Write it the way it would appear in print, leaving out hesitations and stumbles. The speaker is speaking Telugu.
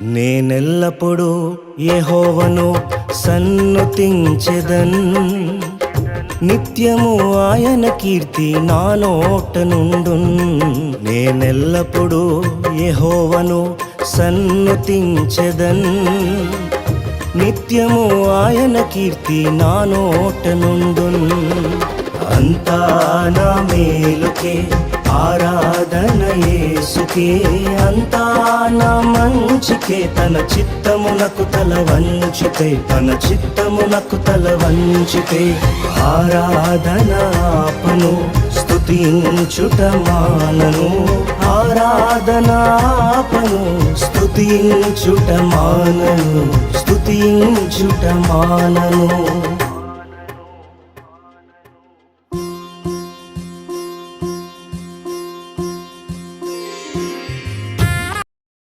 నేనెల్లప్పుడూ యెహోవాను సన్నుతించెదన్, నిత్యము ఆయన కీర్తి నా నోట నుండున్. నేనెల్లప్పుడూ యెహోవాను సన్నుతించెదన్, నిత్యము ఆయన కీర్తి నా నోట నుండున్. అంతా నా మేలుకే ఆరాధన యేసుకే, అంతా నా మంచికే. తన చిత్తమునకు తల వంచితే, తన చిత్తమునకు తల వంచితే ఆరాధన ఆపను, స్తుతించుట మానను. ఆరాధన ఆపను, స్తుతించుట మానను, స్తుతించుట మానను.